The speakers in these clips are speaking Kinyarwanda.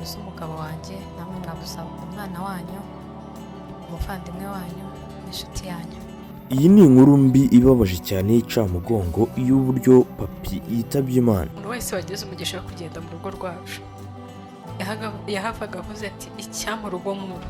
mwabuze umugabo wanjye, namwe mwabuze umwana wanyu, umuvandimwe wanyu n'inshuti yanyu. Iyi ni inkuru mbi ibabaje cyane y'incamugongo y'uburyo papi yitabye Imana. Umuntu wese wagize umugisha wo kugenda mu rugo rwacu yahavaga avuze ati icyampa urugo nk'uru.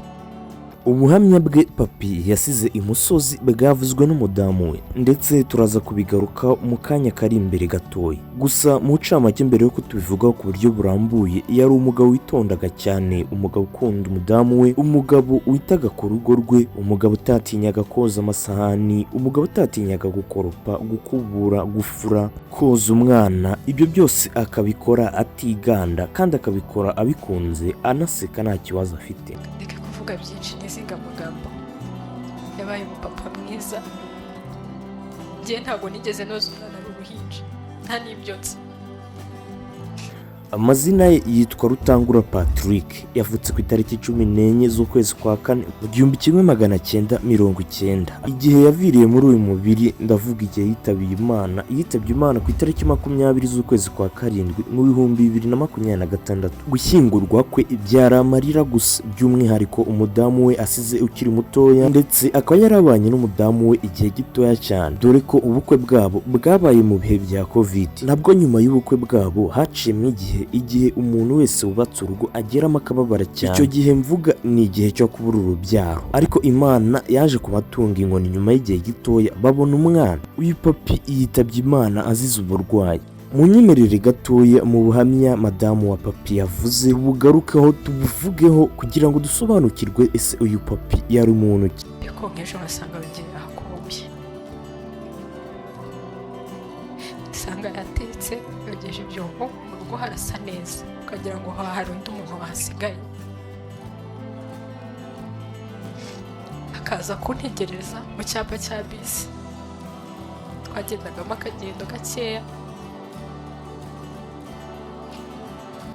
Ubuhamya bwe papi yasize imusozi bwavuzwe n'umudamu we, ndetse turaza kubigaruka mu kanya kari imbere gatoya. Gusa mu ncamake mbere yo kutubivugaho ku buryo burambuye, yari umugabo witondaga cyane, umugabo ukunda umudamu we, umugabo witaga ku rugo rwe, umugabo utatinyaga koza amasahani, umugabo utatinyaga gukoropa, gukubura, gufura, koza umwana. Ibyo byose akabikora atiganda kandi akabikora abikunze, anaseka nta kibazo afite. Byinshi nizinga amagambo. Yabaye umupapa mwiza. Njye ntabwo nigeze noza umwana w'uruhinja, nta n'ibyo nzi. Amazina ye yitwa Rutangura Patrick, yavutse ku itariki 14 z'ukwezi kwa kane mu 1990. Igihe yaviriye muri uyu mubiri, ndavuga igihe yitabye Imana ku itariki 20 z'ukwezi kwa karindwi mu 2026. Gushyingurwa kwe byari amarira gusa, by'umwihariko umudamu we asize ukiri mutoya, ndetse akaba yarabanye n'umudamu we igihe gitoya cyane, dore ko ubukwe bwabo bwabaye mu bihe bya Covid. Nabwo nyuma y'ubukwe bwabo haciyemo igihe umuntu wese wubatse urugo ageramo akababara cyane. Icyo gihe mvuga ni igihe cyo kubura urubyaro, ariko Imana yaje kubatunga inkoni nyuma y'igihe gitoya babona umwana. Uyu papi yitabye Imana azize uburwayi. Mu nyemerere gatoya mu buhamya madamu wa papi yavuze bugarukeho tubuvugeho kugira ngo dusobanukirwe ese uyu papi yari umuntu ki. Yuko nk'ejo wasanga bigiye ahakubuye, usanga yatetse yogeje ibyombo, mu rugo harasa neza, ukagira ngo hari undi muntu wahasigaye. Akaza kuntegereza mu cyapa cya bisi twagendagamo akagendo gakeya.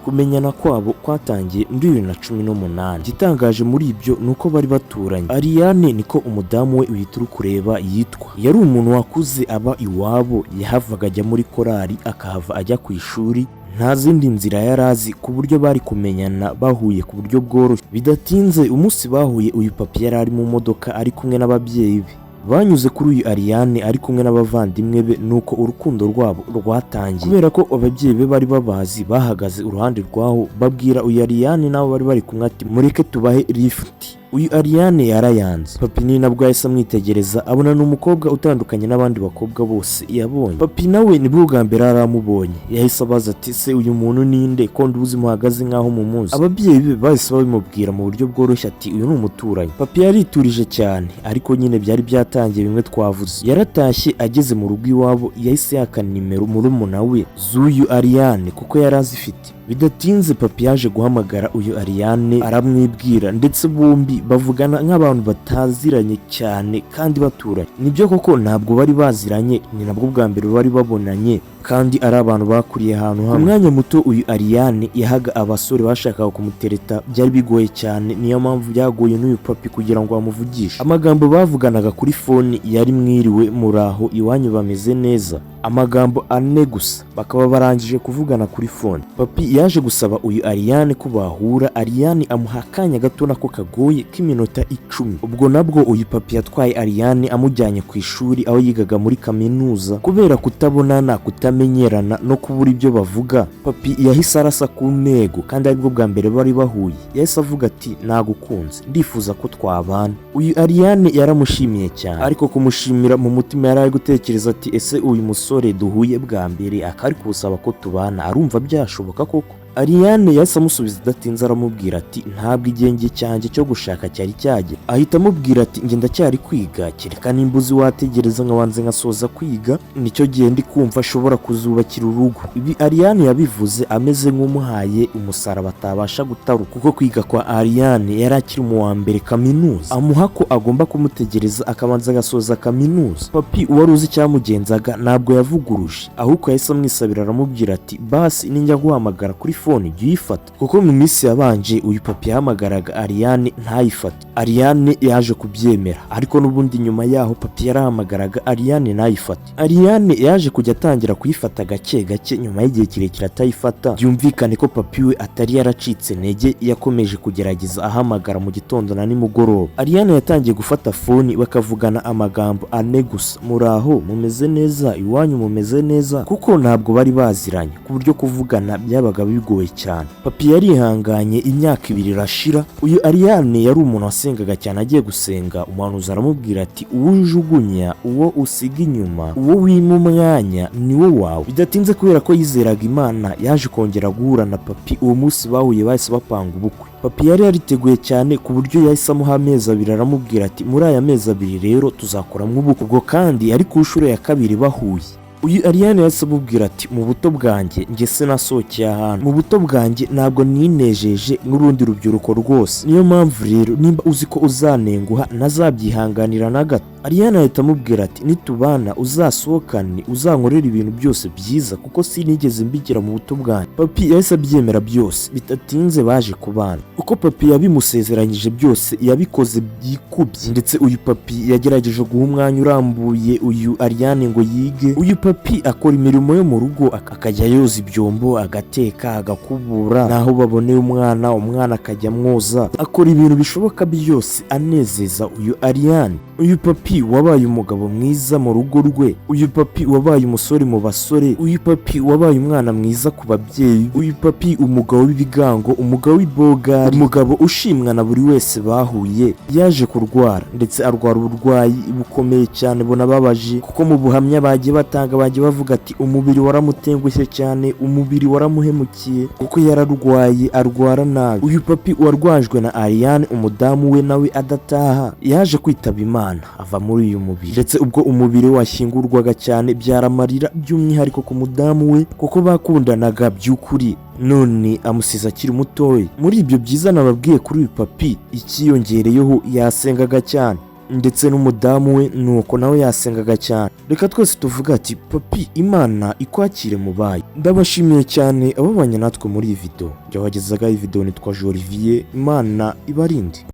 Kumenyana kwabo kwatangiye muri 2018. Igitangaje muri ibyo nuko bari baturanye. Ariane niko umudamu we uhita uri kureba yitwa. Yari umuntu wakuze aba iwabo, yahavaga ajya muri korari akahava ajya ku ishuri, nta zindi nzira yarazi, ku buryo bari kumenyana bahuye ku buryo bworoshye. Bidatinze umunsi bahuye, uyu papi yari ari mu modoka ari kumwe n'ababyeyi be. Banyuze kuri uyu Ariane ari kumwe n'abavandimwe be, nuko urukundo rwabo rwatangiye. Kubera ko ababyeyi be bari babazi, bahagaze uruhande rwaho babwira uyu Ariane nabo bari bari kumwe ati mureke tubahe lift. Uyu Ariane yarayanze. Papi ni nabwo yahise amwitegereza, abona n'umukobwa utandukanye n'abandi bakobwa bose yabonye. Papi nawe nibwo bwa mbere aramubonye, yahise abaza ati se uyu muntu ninde ko nduzi muhagaze nkaho mumuzi. Ababyeyi be bahise babimubwira mu buryo bworoshye ati uyu ni umuturanyi. Papi yariturije cyane, ariko nyine byari byatangiye bimwe twavuze. Yaratashye, ageze mu rugo iwabo yahise yaka nimero murumuna we z'uyu Ariane kuko yari azifite. Bidatinze papi yaje guhamagara uyu Ariane aramwibwira, ndetse bombi bavugana nk'abantu bataziranye cyane kandi baturanye. Nibyo koko ntabwo bari baziranye, ni nabwo bwa mbere bari babonanye, kandi ari abantu bakuriye ahantu hamwe. Umwanya muto uyu Ariane yahaga abasore bashakaga kumutereta, byari bigoye cyane, niyo mpamvu byagoye n'uyu papi kugira ngo bamuvugishe. Amagambo bavuganaga kuri foni yari mwiriwe, muraho, iwanyu bameze neza, amagambo ane gusa bakaba barangije kuvugana kuri foni. Papi yaje gusaba uyu Ariane ko bahura. Ariane amuha akanya gato nako kagoye k'iminota 10. Ubwo nabwo uyu papi yatwaye Ariane amujyanye ku ishuri aho yigaga muri kaminuza. Kubera kutabonana, kutamenyerana no kubura ibyo bavuga, papi yahise arasa ku ntego, kandi aribwo bwa mbere bari bahuye. Yahise avuga ati nagukunze, ndifuza ko twabana. Uyu Ariane yaramushimiye cyane, ariko kumushimira mu mutima yari ari gutekereza ati ese uyu musore duhuye bwa mbere akari kusaba ko tubana arumva byashoboka koko? Ariane yahise amusubiza idatinze aramubwira ati ntabwo igihe cyanjye cyo gushaka cyari cyagera. Ahita amubwira ati njye ndacyari kwiga, kereka nimba uzi wategereza nkabanze nkasoza kwiga, nicyo gihe ndi kumva ashobora kuzubakira urugo. Ibi Ariane yabivuze ameze nk'umuhaye umusaraba atabasha gutaruka, kuko kwiga kwa Ariane yari akiri mu wa mbere kaminuza. Amuha ko agomba kumutegereza akabanza agasoza kaminuza. Papi uwari uzi icyamugenzaga ntabwo yavuguruje, ahubwo yahise amwisabira aramubwira ati basi ninjya guhamagara kuri telefone jya uyifata, kuko mu minsi yabanje uyu papa yahamagaraga Ariane ntayifate. Ariane yaje kubyemera, ariko n'ubundi nyuma yaho papa yarahamagaraga Ariane ntayifate. Ariane yaje kujya atangira kuyifata gake gake nyuma y'igihe kirekire atayifata. Byumvikane ko papa we atari yaracitse intege, yakomeje kugerageza ahamagara mu gitondo na nimugoroba. Ariane yatangiye gufata foni bakavugana amagambo ane gusa: muraho, mumeze neza, iwanyu mumeze neza, kuko ntabwo bari baziranye ku buryo kuvugana byabaga bigoye cyane. Papa yarihanganye, imyaka 2 irashira. Uyu Ariane yari umuntu wasengaga cyane. Agiye gusenga umuhanuzi aramubwira ati: uwo ujugunya, uwo usiga inyuma, uwo wima umwanya niwo wawe. Bidatinze kubera ko yizeraga Imana, yaje kongera guhura na papi. Uwo munsi bahuye bahise bapanga ubukwe. Papi yari yariteguye cyane ku buryo yahise amuha amezi 2, aramubwira ati: muri aya mezi 2 rero tuzakoramo ubukwe. Ubwo kandi ari ku nshuro ya 2 bahuye. Uyu Ariane yahise amubwira ati: mu buto bwanjye njye sinasohokeye ahantu, mu buto bwanjye ntabwo ninejeje n'urundi rubyiruko rwose, niyo mpamvu rero nimba uzi ko uzanenguha ntazabyihanganira na gato. Ariane ahita amubwira ati: nitubana uzasohokane, uzankorera ibintu byose byiza, kuko sinigeze mbigira mu buto bwanjye. Papi yahise abyemera byose. Bitatinze baje kubana. Uko papi yabimusezeranyije byose yabikoze byikubye, ndetse uyu papi yagerageje guha umwanya urambuye uyu Ariane ngo yige. Uyu papi akora imirimo yo mu rugo, akajya yoza ibyombo, agateka, agakubura, naho baboneye umwana akajya amwoza. Akora ibintu bishoboka byose anezeza uyu Ariane. Uyu papi wabaye umugabo mwiza mu rugo rwe. Uyu papi wabaye umusore mu basore. Uyu papi wabaye umwana mwiza ku babyeyi. Uyu papi umugabo w'ibigango, umugabo w'ibogari, umugabo ushimwa na buri wese bahuye. Yaje kurwara, ndetse arwara uburwayi bukomeye cyane bunababaje, kuko mu buhamya bagiye batanga bagiye bavuga ati: umubiri waramutengushye cyane, umubiri waramuhemukiye, kuko yararwaye, arwara nabi. Uyu papi warwajwe na Ariane, umudamu we nawe adataha, yaje kwitaba Imana ava muri uyu mubiri. Ndetse ubwo umubiri washyingurwaga cyane byaramarira, by'umwihariko ku mudamu we, kuko bakundanaga by'ukuri. None amusize akiri mutoya. Muri ibyo byiza nababwiye kuri uyu papi, ikiyongereyeho yasengaga cyane, ndetse n'umudamu we nuko nawe yasengaga cyane. Reka twese tuvuga ati: papi, Imana ikwakire mu bayo. Ndabashimiye cyane ababanye natwe muri iyi video. Njye wagezaga iyi video nitwa Olivier. Imana ibarinde.